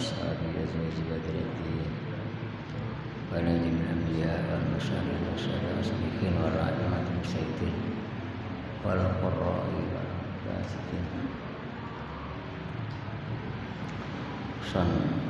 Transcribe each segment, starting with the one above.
وأصحابه أزواج بدر الدين ونجم من الأنبياء والمرسلين والشهداء والصديقين والأئمة المجتهدين والقراء والفاسقين صلى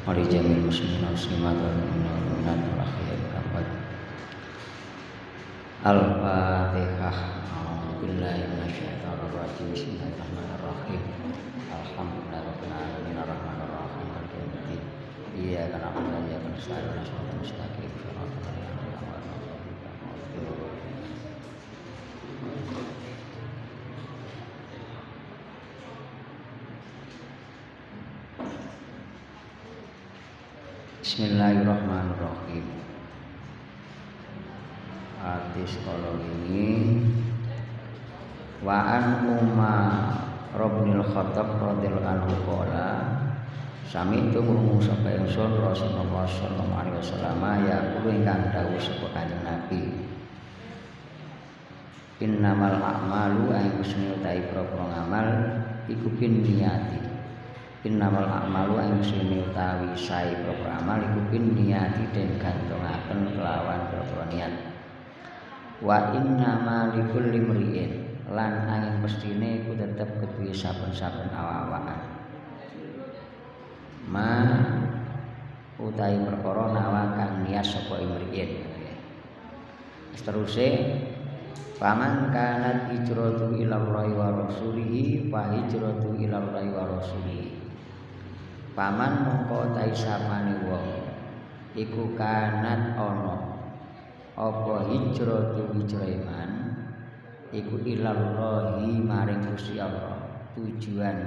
Walijamil muslimin wal muslimat wal mu'minin wal mu'minat wal akhiyat wal Al-Fatihah. A'udzubillahi minasyaitonir rajim. Bismillahirrahmanirrahim. Alhamdulillahirabbil alamin arrahmanir rahim maliki yaumiddin. Iyyaka na'budu wa iyyaka nasta'in ihdinas siratal mustaqim siratal ladzina an'amta 'alaihim. Bismillahirrahmanirrahim. Hadis kalau ini wa an Umar bin Khattab radhiyallahu anhu qala sami'tu sapa ingsun Rasulullah sallallahu alaihi wasallam yaqulu ingkang dawuh sapa Kanjeng Nabi innamal a'malu ayyusni utai propro ngamal iku bin niyati. Innamal a'malu ayyusni utawi sae propro amal iku bin niyati den gantungaken kelawan propro niat. Wa innama likulli mri'in lan angin mestine iku tetep keduwe saben-saben awak-awakan. Ma utawi perkara nawa kang niat sapa imri'in. Seteruse paman kanat hijratu ilallahi wa rasulihi fa hijratu ilallahi wa rasulihi. Paman mongko ta sapane wong iku kanat ana apa hijratu hijraiman iku ilallahi maring Gusti Allah tujuan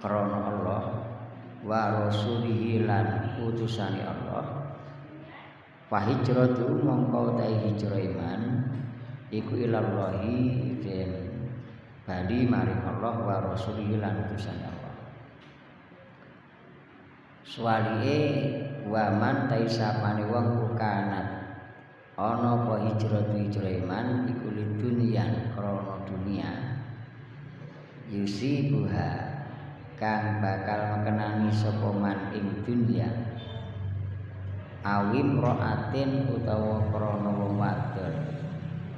krana Allah wa rasulihi lan utusane Allah. Fa hijratu mongko ta hijraiman iku ilallahi den bali maring Allah wa rasulihi lan utusane Allah. Suwalihe waman taisapane wong kanat ana apa hijratu hijraiman iku lidunyan krana dunia yusibuha kang bakal mekenani sapa man ing dunya awim raatin utawa krana wong wadon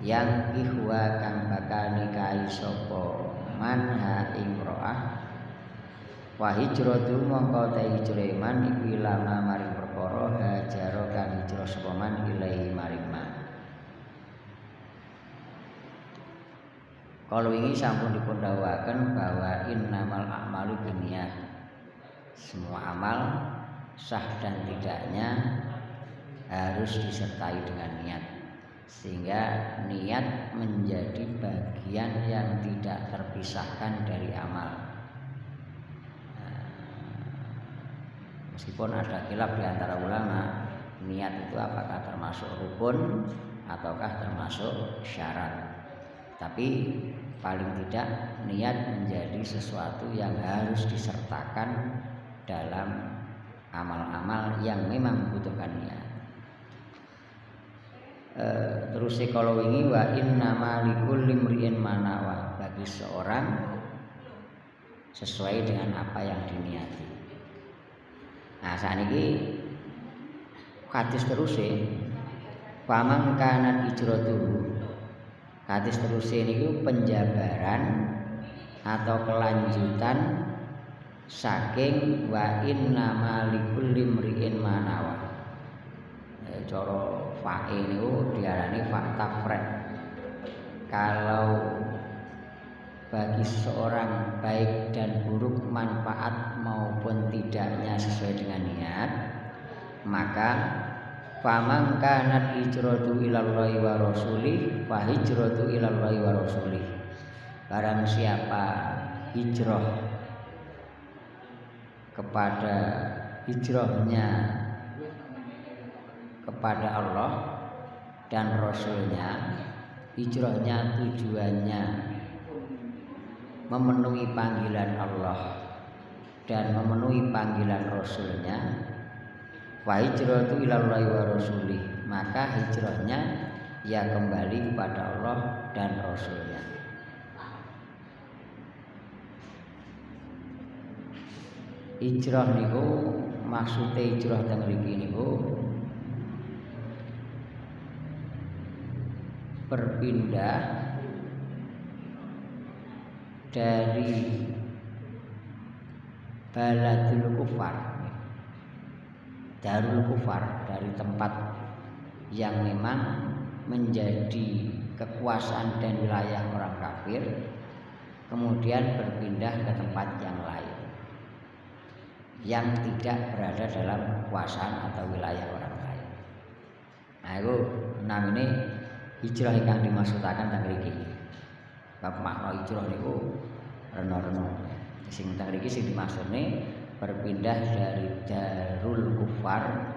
yang ihwa kang bakal nikahi sapa man ha ing roah. Wa hijratu mongko ta hijraiman iku ilama maring perkara hajaro kang hijrah sapa man ilahi maring man. Kalau ini sampun dipun dawuhaken bahwa innamal a'malu binniyat. Semua amal sah dan tidaknya harus disertai dengan niat. Sehingga niat menjadi bagian yang tidak terpisahkan dari amal. Meskipun ada khilaf di antara ulama, niat itu apakah termasuk rukun ataukah termasuk syarat. Tapi paling tidak niat menjadi sesuatu yang harus disertakan dalam amal-amal yang memang membutuhkan niat. Terus kalau ini wa innama likulli imri'in ma nawa, bagi seorang sesuai dengan apa yang diniati. Nah, saat ini hadis terusé faman kanat hijratuhu. Hadis terusé niku penjabaran atau kelanjutan saking wa innama likulli imri'in ma nawa. Cara fae niku diarani fa tafrek. Kalau bagi seseorang baik dan buruk, manfaat maupun tidaknya sesuai dengan niat, maka faman kanat hijratu ilallahi wa rasulih fa hijratu ilallahi wa rasulih. Barang siapa hijrah kepada hijrahnya kepada Allah dan Rasulnya, hijrahnya tujuannya memenuhi panggilan Allah dan memenuhi panggilan Rasulnya, wa hijratu ilallahi wa rasulih, maka hijrahnya ya kembali kepada Allah dan Rasulnya. Hijrah niku maksudnya hijrah teng mriki niku berpindah dari baladul kufar, darul kufar, dari tempat yang memang menjadi kekuasaan dan wilayah orang kafir, kemudian berpindah ke tempat yang lain yang tidak berada dalam kekuasaan atau wilayah orang lain. Nah, itu namanya hijrah yang dimaksudkan teng mriki. Bab makna hijrah niku rena-rena. Sing teng mriki sing dimaksudne berpindah dari darul kufar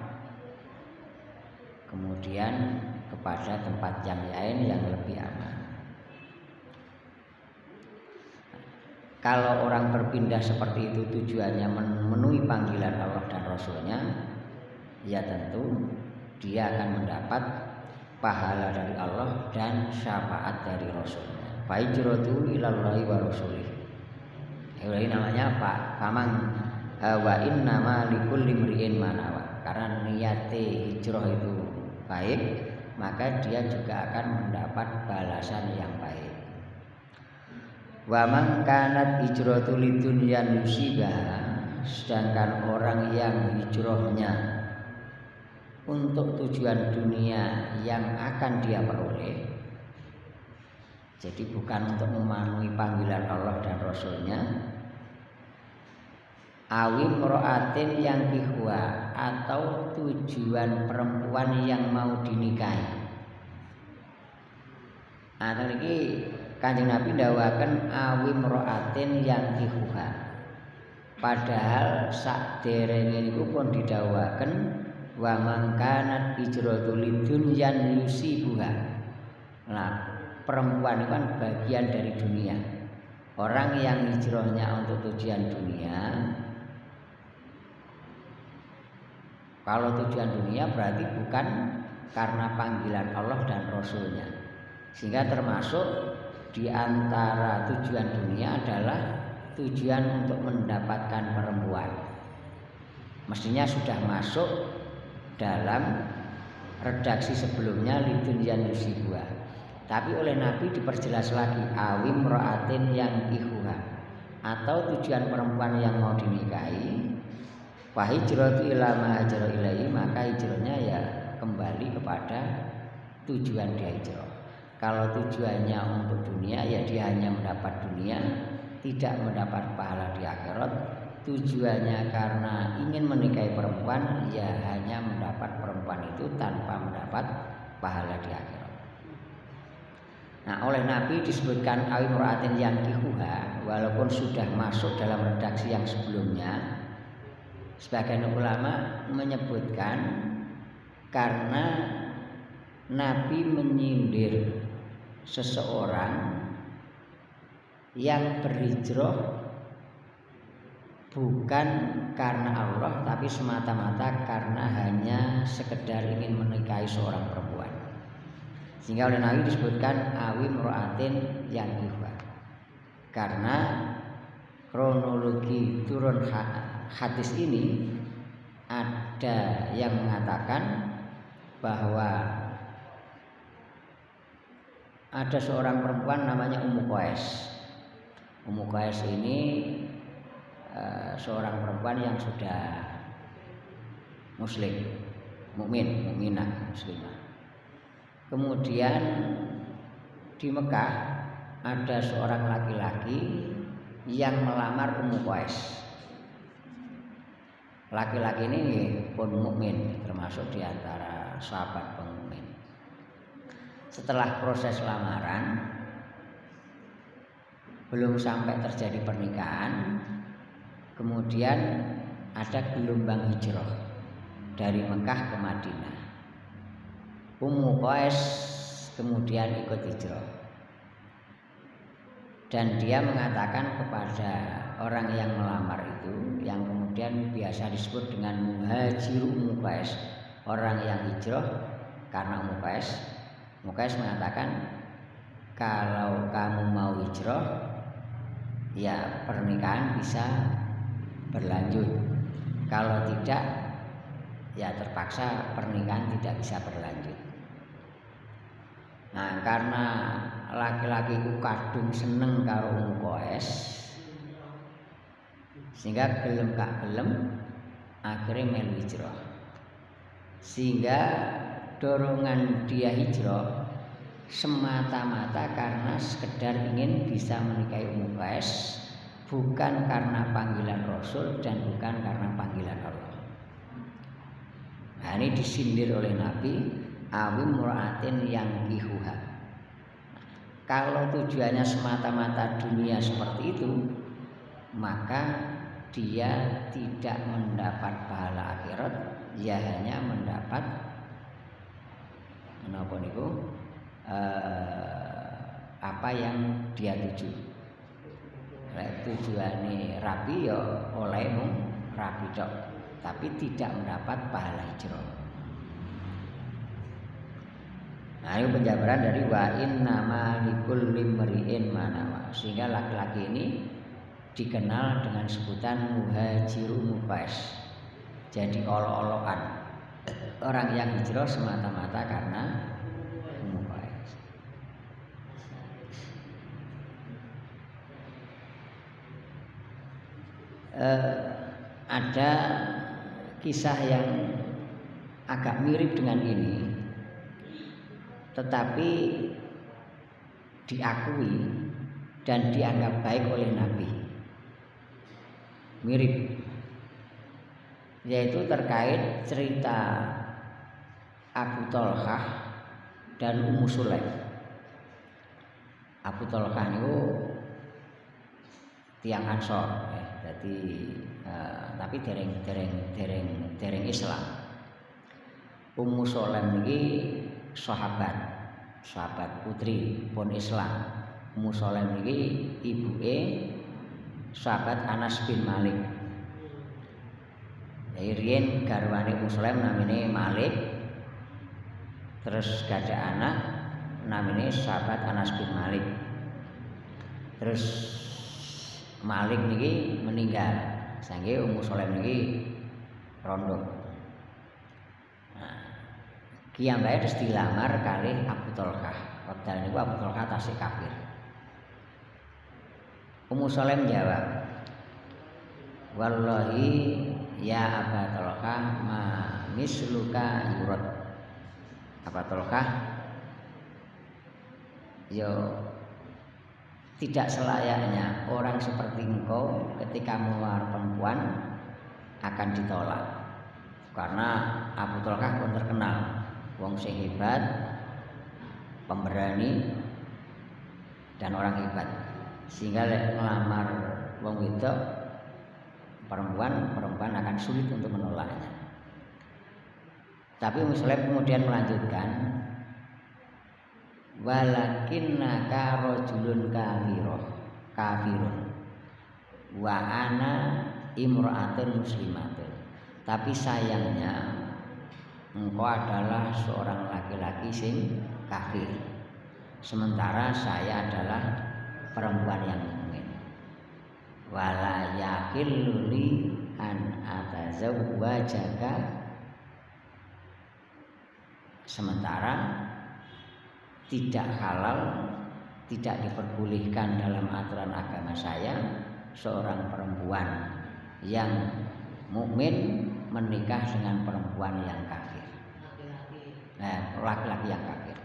kemudian kepada tempat yang lain yang lebih aman. Kalau orang berpindah seperti itu tujuannya memenuhi panggilan Allah dan Rasulnya, ya tentu dia akan mendapat pahala dari Allah dan syafaat dari Rasulnya. Fa hijratu ilallahi wa rasulih. Ini namanya faman wa innama likulli imri'in ma nawa. Karena niate hijrah itu baik, maka dia juga akan mendapat balasan yang baik. Wa man kanat hijratu lidunyan yusibah, sedangkan orang yang hijrahnya untuk tujuan dunia yang akan dia peroleh, jadi bukan untuk memenuhi panggilan Allah dan Rasulnya, awim ro'atin yang kihwa, atau tujuan perempuan yang mau dinikahi. Nah, ini Kanjeng Nabi dawakan awim ro'atin yang kihwa, padahal sak derenge niku pun didawakan wa mangkanat hijratul lidunyan yusibuha. Nah, perempuan itu kan bagian dari dunia. Orang yang hijrahnya untuk tujuan dunia, kalau tujuan dunia berarti bukan karena panggilan Allah dan Rasulnya. Sehingga termasuk di antara tujuan dunia adalah tujuan untuk mendapatkan perempuan. Mestinya sudah masuk dalam redaksi sebelumnya lidunyan yusibuha. Tapi oleh Nabi diperjelas lagi awim ro'atin yang ihuha, atau tujuan perempuan yang mau dinikahi. Fa hijratu ila ma hajara ilaihi, maka hijrahnya ya kembali kepada tujuan dia hijrah. Kalau tujuannya untuk dunia, ya dia hanya mendapat dunia, tidak mendapat pahala di akhirat. Tujuannya karena ingin menikahi perempuan, ya hanya mendapat perempuan itu tanpa mendapat pahala di akhirat. Nah, oleh Nabi disebutkan awim ra'atin yang kihuha, walaupun sudah masuk dalam redaksi yang sebelumnya, Sebagian ulama menyebutkan karena Nabi menyindir seseorang yang berhijrah bukan karena Allah tapi semata-mata karena hanya sekedar ingin menikahi seorang perempuan. Sehingga oleh Nabi disebutkan awi mura'atin yang ihwa. Karena kronologi turun hadis ini ada yang mengatakan bahwa ada seorang perempuan namanya Ummu Qais. Ummu Qais ini seorang perempuan yang sudah muslim, mukminah, muslimah. Kemudian di Mekah ada seorang laki-laki yang melamar Ummu Qais. Laki-laki ini pun mukmin, termasuk di antara sahabat pemukmin. Setelah proses lamaran, belum sampai terjadi pernikahan, kemudian ada gelombang hijrah dari Mekah ke Madinah. Ummu Qais kemudian ikut hijrah. Dan dia mengatakan kepada orang yang melamar itu, yang kemudian biasa disebut dengan muhajir Ummu Qais, orang yang hijrah karena Ummu Qais. Ummu Qais mengatakan, kalau kamu mau hijrah, ya pernikahan bisa berlanjut. Kalau tidak, ya terpaksa pernikahan tidak bisa berlanjut. Nah, karena laki-laki ku kadung seneng karo Ummu Qais, sehingga gelem gak gelem akhirnya melu hijrah. Sehingga dorongan dia hijrah semata-mata karena sekedar ingin bisa menikahi Ummu Qais, bukan karena panggilan Rasul dan bukan karena panggilan Allah. Nah, ini disindir oleh Nabi, awim mura'atin yang kihuha. Kalau tujuannya semata-mata dunia seperti itu, maka dia tidak mendapat pahala akhirat, dia hanya mendapat apa yang dia tuju. Tujuannya rapi ya oleh rapi tok, tapi tidak mendapat pahala hijrah. Nah, ini penjabaran dari wa inna ma likulli mri'in ma nawa. Sehingga laki-laki ini dikenal dengan sebutan muhajiru Ummu Qais. Jadi olok-olokan orang yang hijrah semata-mata karena Ummu Qais. Ada kisah yang agak mirip dengan ini, tetapi diakui dan dianggap baik oleh Nabi. Mirip, yaitu terkait cerita Abu Thalhah dan Ummu Sulaim. Abu Thalhah itu tiang Ansor, jadi tapi dereng Islam. Ummu Sulaim ini sahabat putri pun Islam. Ummu Sulaim ini ibuke sahabat Anas bin Malik. Riyen garwane Ummu Sulaim namine Malik, terus gada anak namine sahabat Anas bin Malik. Terus Malik niki meninggal, sangge Ummu Sulaim niki rondo. Nah, kiyambake terus dilamar kalih Abu Thalhah. Padahal niku Abu Thalhah tasih kafir. Ummu Sulaim jawab, wallahi ya Abu Thalhah ma misluka yurad. Abu Thalhah, yo tidak selayaknya orang seperti engkau ketika melamar perempuan akan ditolak. Karena Abu Thalhah pun terkenal wong sing hebat, pemberani dan orang hebat. Sehingga ngelamar wong wedok perempuan akan sulit untuk menolaknya. Tapi Ummu Sulaim kemudian melanjutkan, walakinnaka rajulun kafirun wa ana imra'atun muslimatun. Tapi sayangnya engkau adalah seorang laki-laki sing kafir, sementara saya adalah perempuan yang mukmin. Wala yaqillu li an atazawwajaka, sementara tidak halal, tidak diperbolehkan dalam aturan agama saya seorang perempuan yang mukmin menikah dengan perempuan yang kafir, laki-laki yang kafir.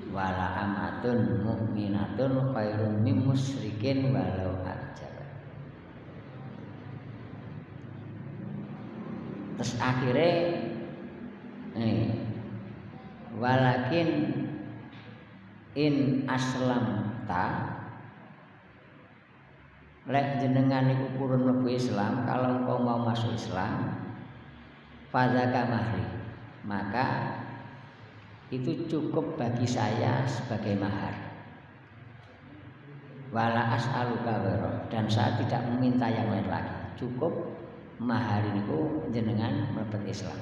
Wala amatun mukminatun khairun min musyrikin walau ajaba. Terus akhirnya walakin in aslamta, lek jenengan iku purun mlebu Islam, kalau engkau mau masuk Islam, fadzaka mahri, maka itu cukup bagi saya sebagai mahar. Wala as'aluka waro, dan saya tidak meminta yang lain lagi, cukup mahar niku jenengan mlebet Islam.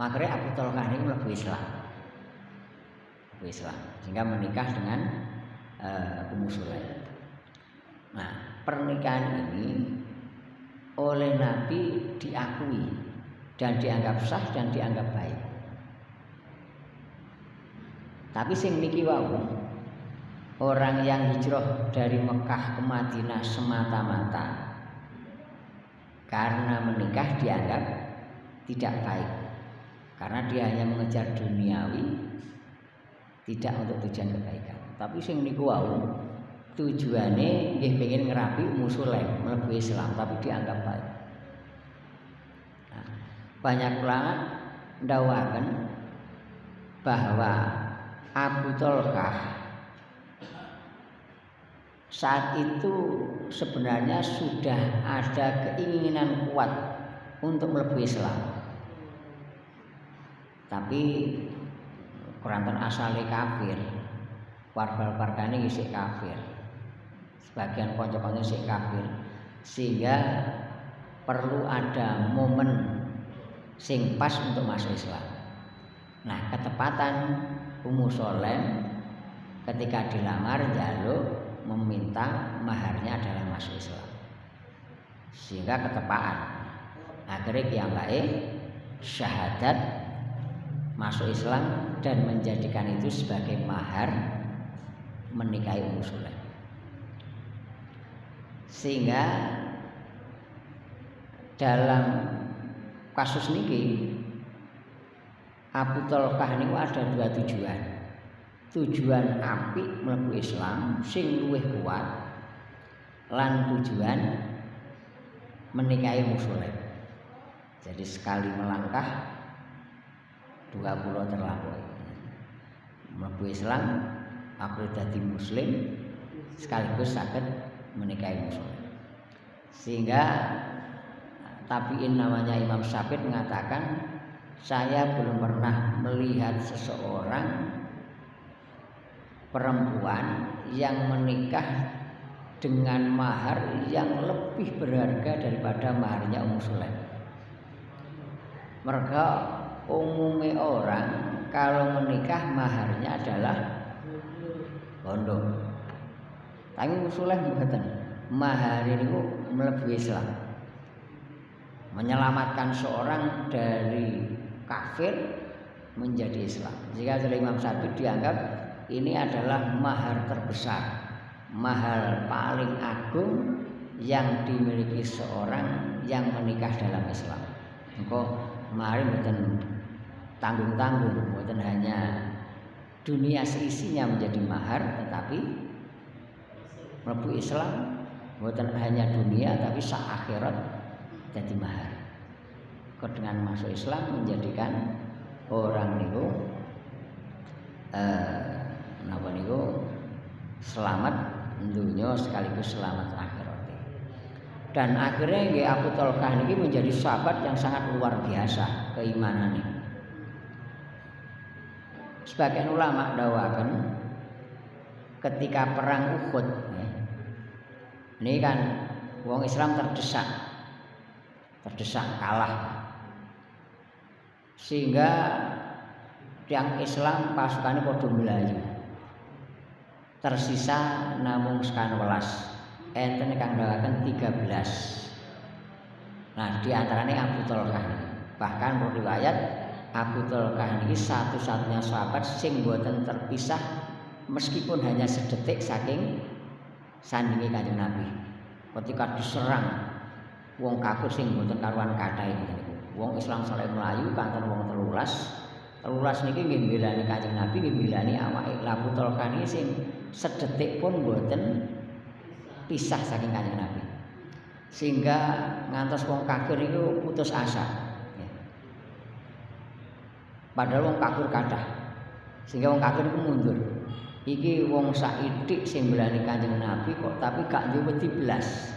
Makanya Abu Talhah ini mlebu Islam, sehingga menikah dengan Ummu Sulaim. Nah, pernikahan ini oleh Nabi diakui dan dianggap sah dan dianggap baik. Tapi sing niki wau, orang yang hijrah dari Mekah ke Madinah semata-mata karena menikah dianggap tidak baik, karena dia hanya mengejar duniawi, tidak untuk tujuan kebaikan. Tapi sing niku wau tujuannya nggih pengen ngerapi Ummu Sulaim mlebu Islam, tapi dianggap baik. Nah, banyak ulama ndawaken bahwa Abu Talhah saat itu sebenarnya sudah ada keinginan kuat untuk mlebu Islam, tapi kuranten asale kafir, warga-wargane isih kafir, sebagian kanca-kanca isih kafir, sehingga perlu ada momen sing pas untuk masuk Islam. Nah, ketepatan Ummu Sulaim ketika dilamar njaluk meminta maharnya adalah masuk Islam, sehingga ketepaan akhirnya kiyambake syahadat masuk Islam dan menjadikan itu sebagai mahar menikahi Ummu Sulaim. Sehingga dalam kasus niki Abu Talhah niku ada dua tujuan. Tujuan apik mlebu Islam sing luwih kuat lan tujuan menikahi Ummu Sulaim. Jadi sekali melangkah dua pulau terlampaui. Mlebu Islam, aku dadi muslim, sekaligus saged menikahi Ummu Sulaim. Sehingga tabiin namanya Imam Syafi'i mengatakan, saya belum pernah melihat seseorang perempuan yang menikah dengan mahar yang lebih berharga daripada maharnya Ummu Sulaim. Mereka umumnya orang kalau menikah maharnya adalah bondo. Tapi Ummu Sulaim mboten. Mahar niku mlebu Islam. Menyelamatkan seorang dari kafir menjadi Islam. Jika oleh Imam Syafi'i dianggap ini adalah mahar terbesar, mahar paling agung yang dimiliki seorang yang menikah dalam Islam. Engko mari mboten tanggung-tanggung, mboten hanya dunia seisinya menjadi mahar, tetapi mlebu Islam mboten hanya dunia tapi sak akhirat jadi mahar. Dengan masuk Islam menjadikan orang niku napa niku selamat dunya sekaligus selamat akhirat. Dan akhirnya nggih Abu Thalhah niki menjadi sahabat yang sangat luar biasa keimanannya. Sebagian ulama dawakan ketika perang Uhud, ini kan wong Islam terdesak kalah, sehingga yang Islam pasukannya podo melayu, tersisa namung 11. Enten kang dawakan 13. Nah, di antaranya Abu Thalhah. Bahkan menurut riwayat Abu Thalhah ini satu-satunya sahabat sing boten terpisah meskipun hanya sedetik saking sandingi Kanjeng Nabi. Ketika diserang wong kafir sing boten karuan kathah niku. Wong Islam saleh melayu kanten wong 13 niki nggih mbelani Kanjeng Nabi, nggih mbelani awake Abu Thalhah niki sing sedetik pun boten pisah saking Kanjeng Nabi, sehingga ngantos wong kafir itu putus asa. Padahal wong kafir kathah, sehingga wong kafir itu mundur. Iki wong saidik sing mbelani Kanjeng Nabi kok tapi gak duwe wedi blas.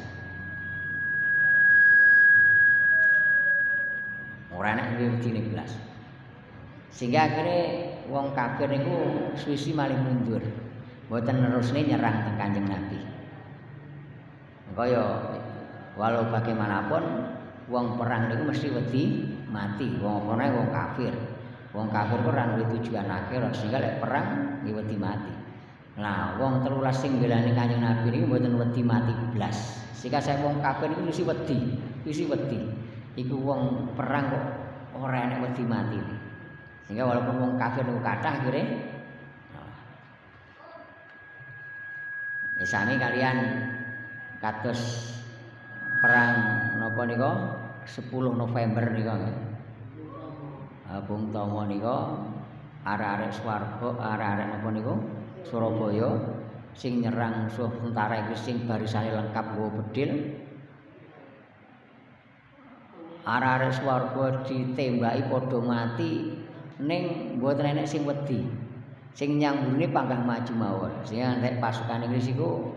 Ora enak duwe wedi blas. Sehingga akhirnya wong kafir niku suwi-suwi malih mundur. Mboten nerusne nyerang teng Kanjeng Nabi. Kaya walau bagaimanapun wong perang niku mesti wedi mati. Wong apa wong kafir. Wong kafir kok ora duwe tujuan akhirat, sehingga lek perang nggih wedi mati. Nah, wong 13 sing mbelani Kanjeng Nabi niku mboten wedi mati blas. Sehingga saya wong kafir niku mesti wedi. Iku wong perang kok ora enek wedi mati. Sehingga walaupun wong kafir niku kathah akhire sami kalian kados perang napa nika 10 November nika nggih. Bung Tomo nika arek-arek Swarga, arek-arek napa niku Surabaya sing nyerang musuh tentara iki sing barisane lengkap nggo bedil. Arek-arek Swarga ditembaki padha mati ning mboten enek sing wedi. Sing nyambune panggah maju mawon. Sehingga nek pasukan Inggris iku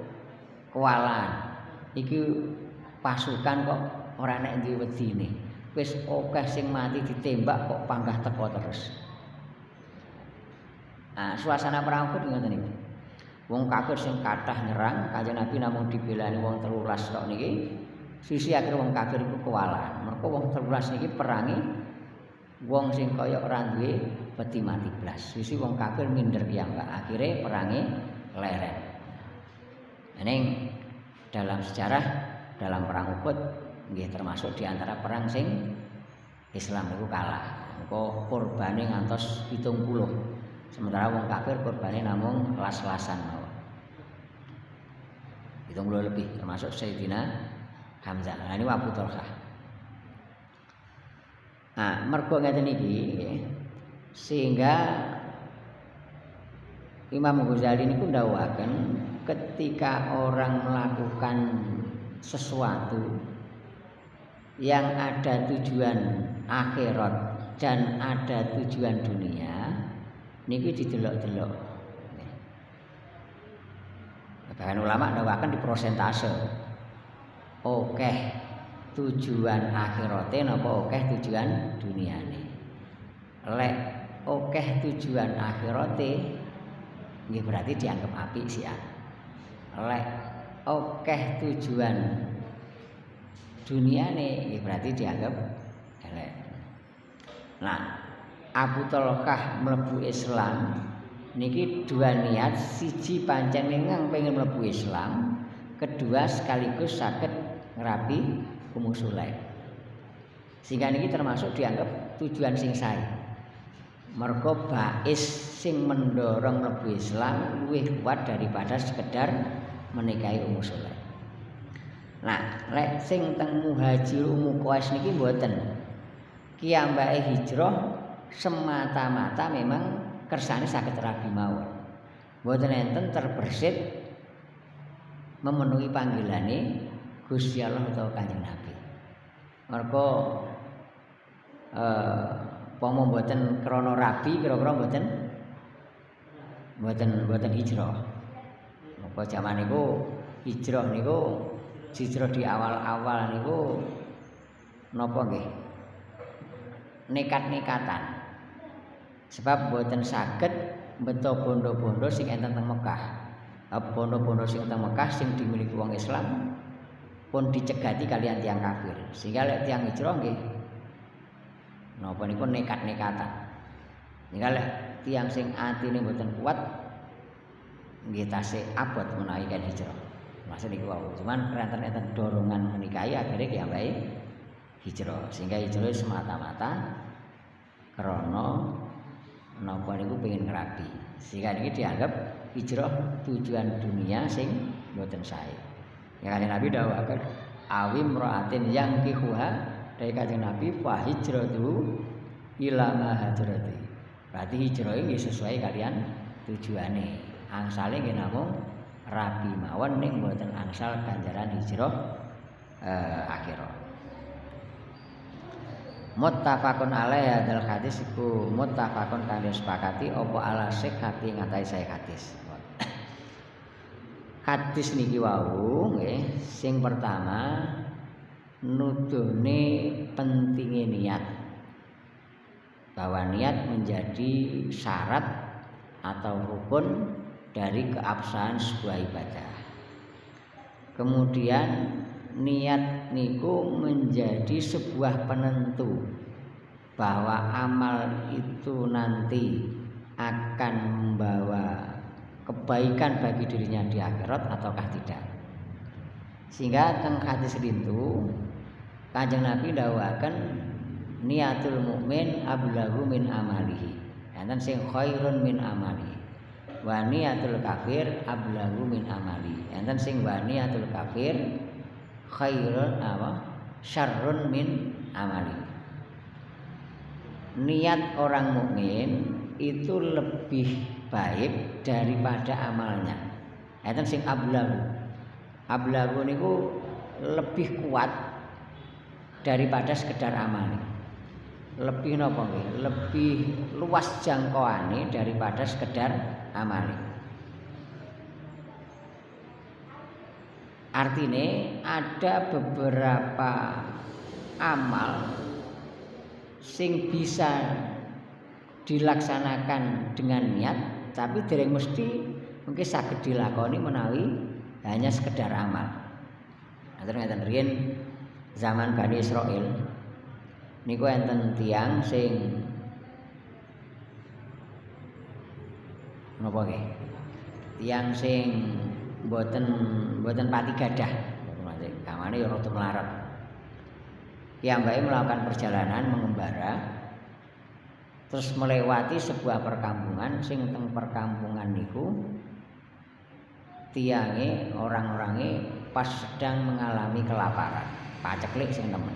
kewalahan. Iki pasukan kok ora enek ndi wedine. Wis akeh sing mati ditembak kok panggah teko terus. Nah, suasana perang Uhud ngoten niku. Wong kafir sing kathah nyerang, Kanjeng Nabi namung dibelani wong 13 tok niki. Sisi akhir wong kafir iku kewalahan. Mergo wong 13 niki perangi wong sing kaya ora duwe wedi mati blas. Sisi wong kafir minder piyambak, akhire perangi leren. Ning dalam sejarah dalam perang Uhud nggih termasuk di antara perang sing Islam itu kalah. Engko korbane ngantos 70. Sementara wong kafir korbane namung las-lasan mawon. 70 lebih termasuk Sayyidina Hamzah. Nah ini Abu Thalhah. Nah, mergo ngeten iki sehingga Imam Ghazali niku ndawuhaken ketika orang melakukan sesuatu yang ada tujuan akhirat dan ada tujuan dunia niku didelok-delok. Bahkan ulama ndawuhaken di persentase. Oke tujuan akhirate napa oke tujuan duniane. Lek oke tujuan akhirate nggih berarti dianggap apik sian. Lek oke tujuan duniane nggih berarti dianggap elek. Nah, Abu Thalhah mlebu Islam niki dua niat, siji pancen ngang pengen mlebu Islam, kedua sekaligus saged ngrabi Ummu Sulaim. Sehingga niki termasuk dianggap tujuan sing sae. Mergo bais sing mendorong mlebu Islam luwih kuat daripada sekedar menikahi Ummu Sulaim. Nah, lek sing teng Muhajir Ummu Qais niki mboten. Kiyambake hijrah semata-mata memang kersane saged rabi mawon. Mboten enten terbersit memenuhi panggilane Gusti Allah utawa Kanjeng Nabi. Mergo pomo mboten krana rabi kira-kira mboten hijrah. Apa jaman niku hijrah niku hijrah di awal-awal niku napa nggih? Nekat-nekatan. Sebab boten saged beto bondo-bondo sing enten teng Mekah. Bondo-bondo sing teng Mekah sing dimiliki wong Islam pun dicegati kalian tiang kafir. Sehingga lek tiang hijrah nggih napa niku nekat-nekatan. Sehingga lek tiang sing atine boten kuat nggih tasih abot menawi kan hijrah. Maksud niku wau. Cuman enten-enten dorongan menikahi akhirnya kiambae hijrah. Sehingga hijrah semata-mata krana napa niku pengin ngerabi. Sehingga niki dianggap hijrah tujuan dunia sing boten sae. Ya kanjeng Nabi dawuhaken awim ra'atin yang kihuha dari kanjeng Nabi fa hijratu ila ma hajrati. Berarti hijrah iki sesuai kalian tujuane. Angsale nggih namung rabi mawon ning boten angsal ganjaran hijrah akhirat. Muttafaqun alaihi hadzal hadis iku muttafaqun kang disepakati apa ala sihhati ngatai saya hadis. Hadis niki wau nggih sing pertama nuduhne pentingnya niat. Bahwa niat menjadi syarat atau rukun dari keabsahan sebuah ibadah. Kemudian niat niku menjadi sebuah penentu bahwa amal itu nanti akan membawa kebaikan bagi dirinya di akhirat ataukah tidak. Sehingga teng hadis rintu Kanjeng Nabi dawuhaken niatul mukmin ablagu min amalihi. Enten sing khairun min amalihi. Wa niatul kafir ablagu min amali. Enten sing wa niatul kafir khairun syarrun min amali. Niat orang mukmin itu lebih baik daripada amalnya. Enten sing ablagu. Ablagu niku lebih kuat daripada sekedar amal. Lebih napa nggih? Lebih luas jangkauane daripada sekedar amal. Artinya ada beberapa amal sing bisa dilaksanakan dengan niat tapi dereng mesti mungkin saged dilakoni menawi hanya sekedar amal. Atur ngeten riyen zaman Bani Israil niku enten tiyang sing napa nggih? Tiyang sing mboten pati gadah. Kamane ya rada melarat. Piyambake melakukan perjalanan mengembara terus melewati sebuah perkampungan sing teng perkampungan niku tiyange orang-orange pas sedang mengalami kelaparan, paceklik sing temen.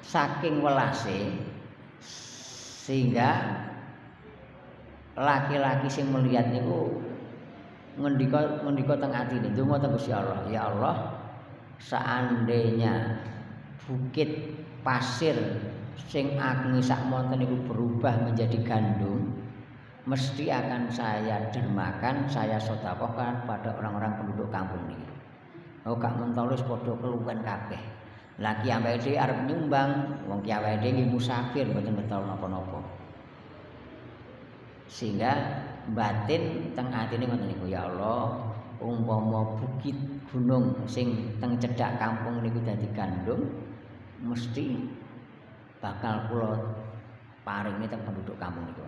Saking welase sehingga laki-laki sing melihat niku ngendika teng atine ndonga teng Gusti Allah, ya Allah, seandainya bukit pasir sing ageng sak monten niku berubah menjadi gandum, mesti akan saya dermakan, saya sedekahkan pada orang-orang penduduk kampung ini. Oh gak mentolus padha keluwen kabeh. Lah ki ambek dhewe arep nyumbang, wong ki awake dhewe nggih musafir mboten betul napa-napa. Sehingga batin teng atine ngoten niku, ya Allah, umpama bukit gunung sing teng cedhak kampung niku dadi gandum, mesti bakal kula paringi teng penduduk kampung niku.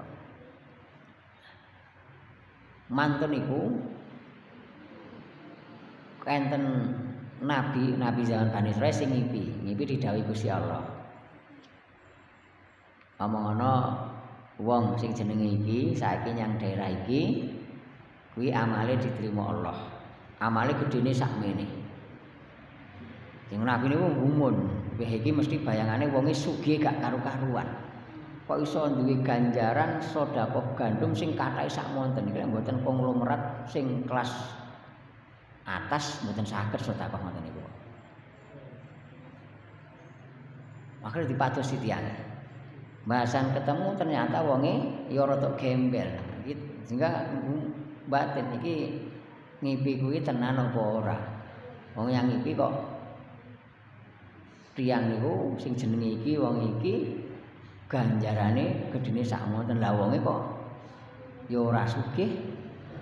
Mantun niku enten nabi zaman Bani Israil sing ngipi didhawuhi Gusti Allah. Omong ana wong sing jenenge iki saiki nyang daerah iki kuwi amale diterima Allah. Amale gedene sakmene. Sing nabi niku ngumun, kowe iki mesti bayangane wonge sugih gak karu-karuan. Kok iso duwe ganjaran sedekah gandum sing kathahe sak monten iki mboten konglomerat sing kelas atas mboten saged sedekah ngoten niku. Makanya dipatosi tiyang. Bahasan ketemu ternyata wonge ya rada gembel. Sehingga batin iki ngipi kuwi tenan apa ora. Wong yang ngipi kok tiyang niku sing jenenge iki wong iki ganjarane gedene sak monten. Lah wonge kok ya ora sugih,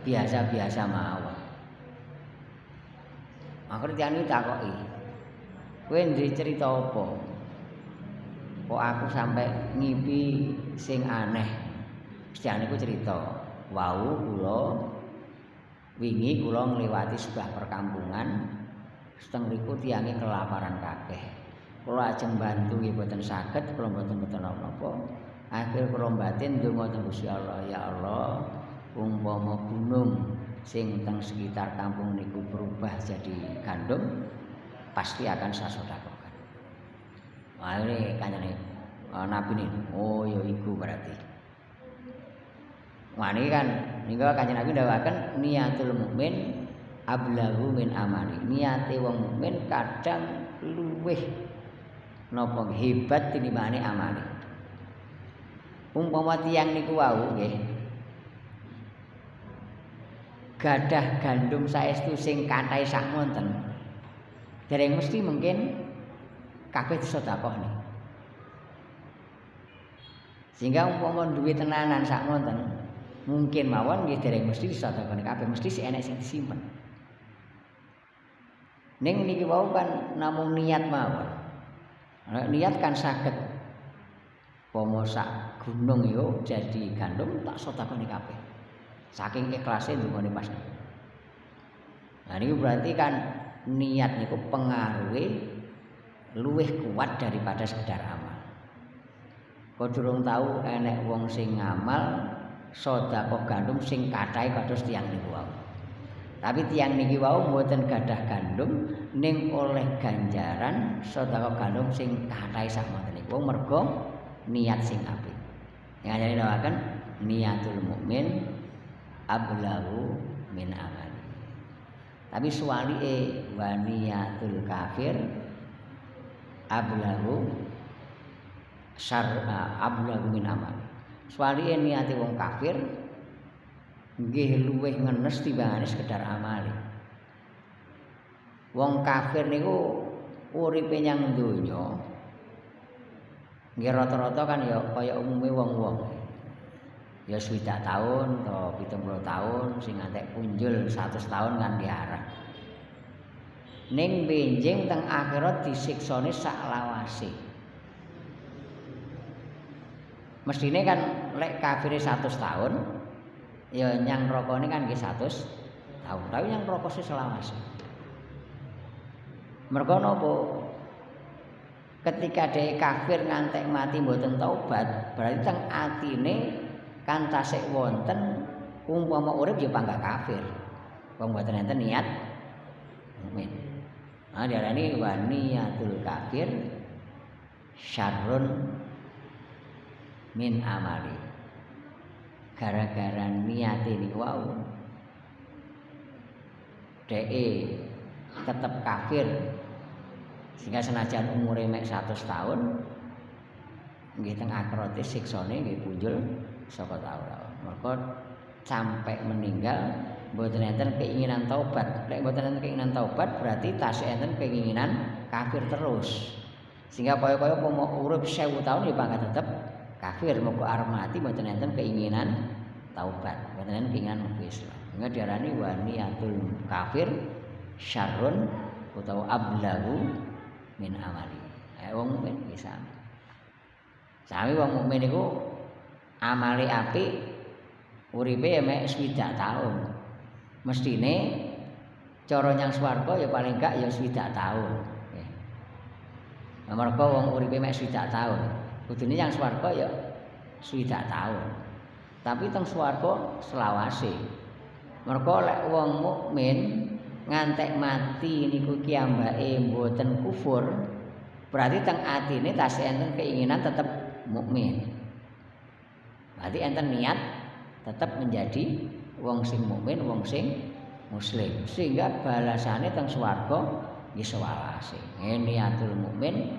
biasa-biasa mawon. Akhire tiyang iki takoki, "Kowe ndek cerita apa? Kok aku sampai ngipi sing aneh?" Tiyang niku cerita, "Wau wingi kula ngliwati sebuah perkampungan, seteng riku tiyange kelaparan kabeh. Kula ajeng bantu nggih boten saged, kula boten napa-napa. Akhir kula batin ndonga teng Gusti Allah, ya Allah, umpama gunung sing teng sekitar kampung niku berubah jadi gandum, pasti akan saya sedekahkan." Wah ini kancane Nabi nih, oh ya iku berarti. Wah ini kan niku Kanjeng Nabi ndawaken niatul mukmin ablaghu min amali. Niate wong mukmin kadang luweh napa hebat tinimbangane amale. Umpama tiyang niku wau nggih gadah gandum saestu sing kathahe sak monten. Dereng mesti mungkin kabeh sedekahne. Sehingga umpama duwe tenanan sak monten mungkin mawon nggih dereng mesti disedekahne kabeh, mesti si enek sing disimpen. Ning niki wau kan namung niat mawon. Niat kan saged pomo sak gunung yo jadi gandum tak sedekahne kabeh. Saking ikhlase ndongane pas. Nah niku berarti kan niat niku pengaruhe luwih kuat daripada sekedar amal. Kok durung tahu enek wong sing ngamal sedekah gandum sing kathahe kados tiyang niku wau. Tapi tiyang niki wau mboten gadah gandum ning oleh ganjaran sedekah gandum sing kathahe sak monten niku mergo niat sing apik. Yang nyawaken niatul mukmin ablaghu min amali. Tapi suwalike wa niatul kafir ablaghu min amali. Suwalike niate wong kafir nggih luwih ngenes timbangane sekedar amale. Wong kafir niku uripe nyang donya nggih rata-rata kan ya kaya umume wong-wong. Ya 20 tahun atau 70 tahun sing ngantek punjul 100 tahun kan diarah. Ning benjing teng akhirat disiksane sak lawase. Mestine kan lek kafire 100 tahun ya nyang neraka kan nggih 100 tahun. Tapi nyang neraka selawase. Mergo napa? Ketika dhek kafir ngantek mati mboten taubat, berarti teng atine kan tasik wonten umpama urip ya panggah kafir. Wong mboten enten niat mukmin. Nah diarani wa niyatul kafir syarrun min amali. Gara-gara niate niku wau dhek tetep kafir sehingga senajan umure mek 100 tahun nggih teng akrate siksane nggih punjul saka taun. Mergo sampai meninggal mboten enten keinginan taubat. Lek mboten enten keinginan taubat berarti tasih enten keinginan kafir terus. Sehingga kaya-kaya pomo urip 1000 tahun ya pangkat tetep kafir, moko arep mati mboten enten keinginan taubat, mboten enten keinginan mlebu Islam. Sehingga diarani wa niyatul kafir syarrun utawa ablaghu min amali. Wong mukmin bisa. Sami wong mukmin iku amale apik uripe ya mek 20 tahun. Mestine cara nyang swarga ya paling gak ya 20 tahun. Nggih. Mergo wong uripe mek 20 tahun, kudune nyang swarga ya 20 tahun. Tapi teng swarga selawase. Mergo lek wong mukmin ngantek mati niku kiambake mboten kufur, berarti teng atine tasih enten keinginan tetep mukmin. Berarti enten niat tetap menjadi wong sing mukmin, wong sing muslim. Sehingga balasane teng swarga nggih sewalase. Niatul mukmin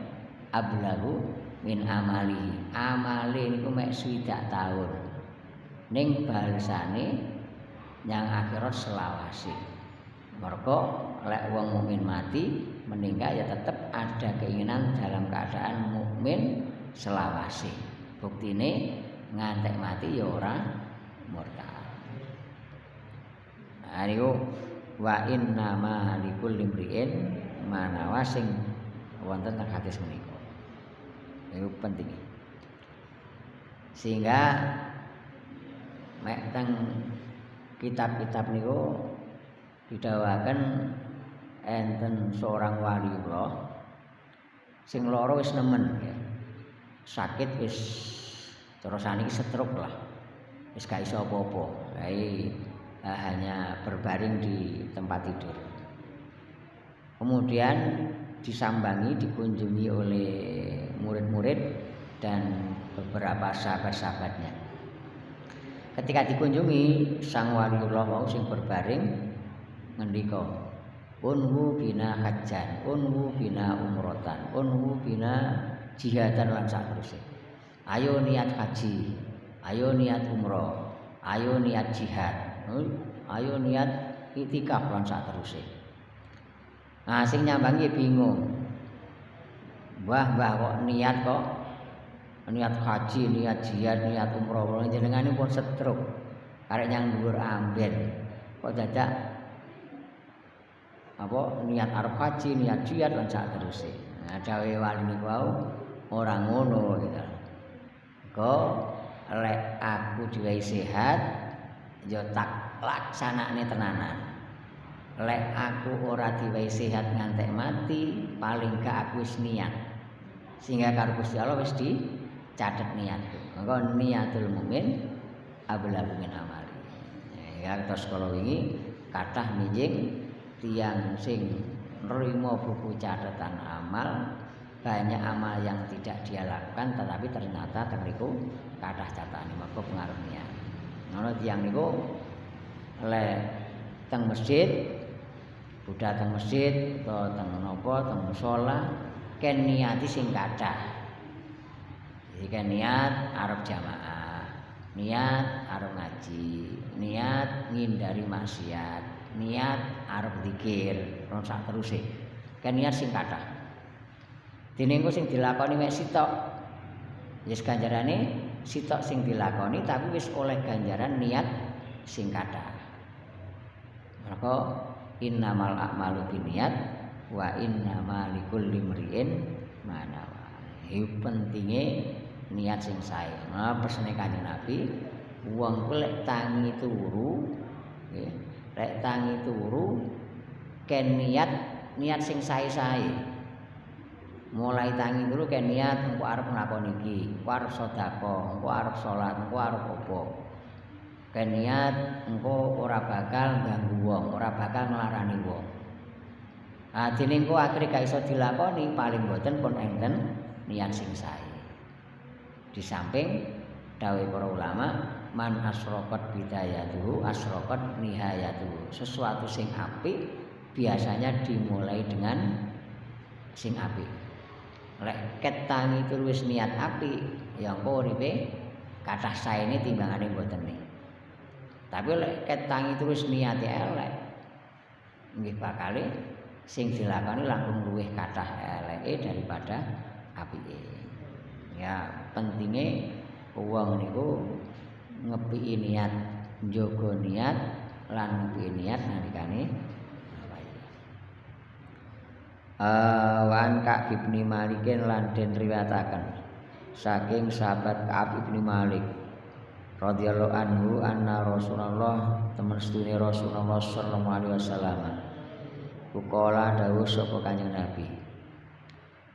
ablaghu min amalihi. Amale niku mek 20 tahun. Ning balasane yang akhirat selawase. Mergo lek wong mukmin mati meninggal ya tetap ada keinginan dalam keadaan mukmin selawase. Buktine ngantek mati ya ora murtad. Ariyo wa inna ma likulli imri'in manawa sing wonten teng hadis menika. Itu penting. Sehingga mek teng kitab-kitab niku didhawaken enten seorang waliullah sing lara wis nemen ya. Sakit wis terus saniki stroke lah. Wis gak iso apa-apa. Hanya berbaring di tempat tidur. Kemudian disambangi, dikunjungi oleh murid-murid dan beberapa sahabat-sahabatnya. Ketika dikunjungi sang waliullah mau sing berbaring ngendika, "Unwu bina hajjan, unwu bina umrotan, unwu bina jihadan lan saterusé. Ayo niat haji, ayo niat umroh, ayo niat jihad, ayo niat itikaf lan saterusé." Nah, sing nyambangi bingung. Wah, kok niat haji, niat jihad, niat umroh, jenengane pun stroke. Arek nyang dhuwur amben. Kok dadak niat arep haji, niat jihad lan saterusé. Nah, dawuhe wali niku ora ngono gitu. Kok lek aku diwehi sehat ya tak laksanakne tenanan. Lek aku ora diwehi sehat ngantek mati, paling gak aku wis niat. Sehingga karo Gusti Allah wis dicatet niatku. Mengko niatul mukmin ablagu min amali. Ya terus kala wingi kathah mijing tiyang sing nrimo buku catatan amal, banyak amal yang tidak dia lakukan tetapi ternyata mriku kathah catatan maka pengaruh niat. Ngono tiyang niku lek teng masjid budal teng masjid utawa teng napa teng musala ken niati sing kathah. Jadi kan niat arep jamaah, niat arep ngaji, niat ngindari maksiat, niat arep zikir, ron sak teruse. Kan niat sing kathah. Dene engko sing dilakoni mek sitok. Wis ganjarane sitok sing dilakoni tapi wis oleh ganjaran niat sing kathah. Maka innamal a'malu binniyat wa innamal likulli imri'in ma nawa. Iki pentinge niat sing sae. Nah, pesene Kanjeng Nabi, wong lek tangi turu, nggih, lek tangi turu ken niat sing sae-sae. Mulai tangi turu ken niat engko arep nglakoni iki, engko arep sedekah, engko arep salat, engko arep apa. Ken niat engko ora bakal ganggu wong, ora bakal nglarani wong. Ah dene engko akhire gak iso dilakoni, paling boten pun enten niat sing sae. Di samping dawuh para ulama, man asraqat bidayatuhu asraqat nihayatuhu. Sesuatu sing apik biasanya dimulai dengan sing apik. Lek ket tangi tur wis niat apik, ya engko uripe kathah saene timbangane mboten nih. Tapi lek ket tangi terus niate elek, nggih bakale sing dilakoni langkung luwih kathah eleke daripada apike. Ya pentinge wong niku ngepiki niat, njaga niat lan ngepiki niat nalikane wan Ka'b bin Malik lan den riwayataken saking sahabat Ka'b bin Malik radhiyallahu anhu anna Rasulullah temen sedune Rasulullah sallallahu alaihi wasallam kala dawuh sapa Kanjeng Nabi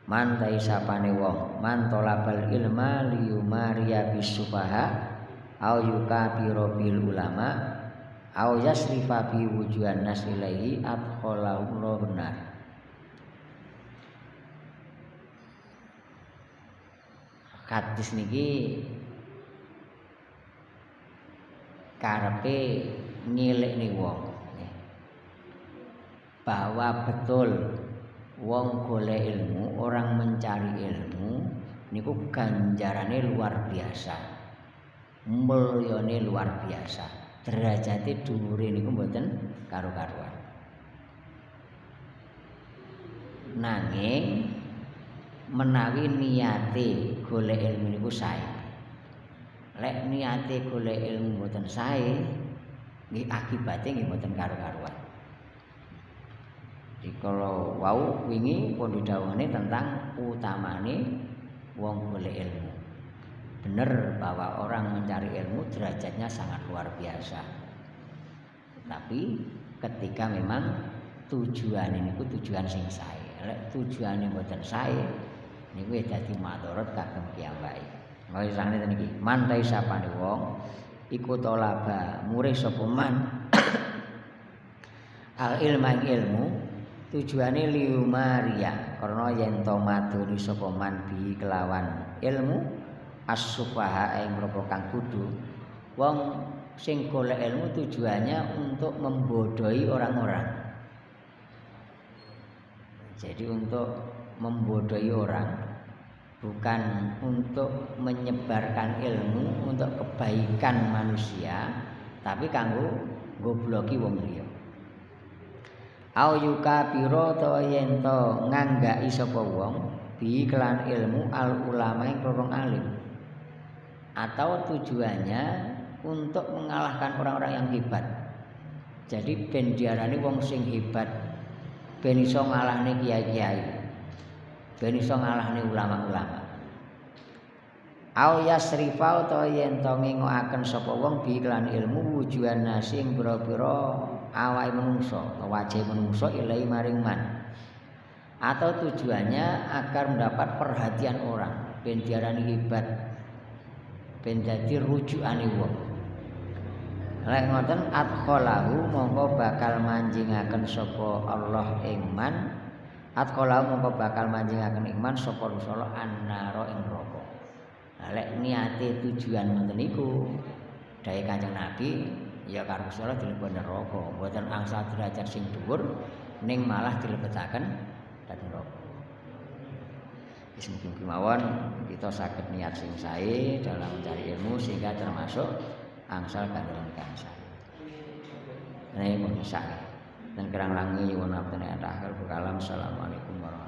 man ta sapane wong man talabal ilma liyumariya bisufaha au yukabiru bil ulama au yasrifa bi wujuhan nas ilaihi adkhalahu nar. Hadis niki karepe ngilikne wong bahwa betul wong golek ilmu, orang mencari ilmu niku ganjarane luar biasa, mulyane luar biasa, derajate dhuwure niku mboten karo-karuan. nanging menawi niate golek ilmu niku sae. Lek niate golek ilmu mboten sae, nggih akibate nggih mboten karo-karuan. Dikala wau wingi pun didhawuhane tentang utamane wong golek ilmu. Bener bahwa orang mencari ilmu derajatnya sangat luar biasa. Tapi ketika memang tujuan ini tujuan sing sae. Lek tujuane mboten sae niku dadi madharat kagem piyambake. Mawon sangene ten iki, mantai sapane wong iku tolaba murih sapa man al ilma ilmu tujuane liumaria karena yen to madoni sapa man bi kelawan ilmu as-sufaha ing mereka kang kudu wong sing golek ilmu tujuannya untuk membodohi orang-orang. Jadi untuk membodohi orang, bukan untuk menyebarkan ilmu untuk kebaikan manusia, tapi kanggo ngobloki wong liya. Au yukabiro to yen to nganggaki sapa wong bi kelan ilmu al ulama ing rorong alim. Atau tujuannya untuk mengalahkan orang-orang yang hebat. Jadi ben diarani wong sing hebat, ben iso ngalahne kiai-kiai, ben iso ngalahne ulama-ulama. Au yasrifa utawa yen to ngengokaken sapa wong bi kelan ilmu wujuhan nasing pira-pira awake manungsa utawa wajah manungsa ilahi maring man. Atau tujuannya agar mendapat perhatian orang, ben diarani hebat, ben dadi rujukane wong. Lek ngoten adkhalahu mongko bakal manjingaken sapa Allah ing man. Adkhalahu mongko bakal manjingaken ing man sapa rusala annara ing neraka. Lah lek niate tujuan ngoten niku dawuh Kanjeng Nabi ya karo rusala dilebet neraka, mboten angsal derajat sing dhuwur ning malah dilebetaken dhateng neraka. Wis mugi mawon kita saged niat sing sae dalam mencari ilmu sehingga termasuk angsal kandeleng kansa. Nah, mun sak dan kerang langi nyuwun apunten akhir kalam. Assalamualaikum warahmatullahi wabarakatuh.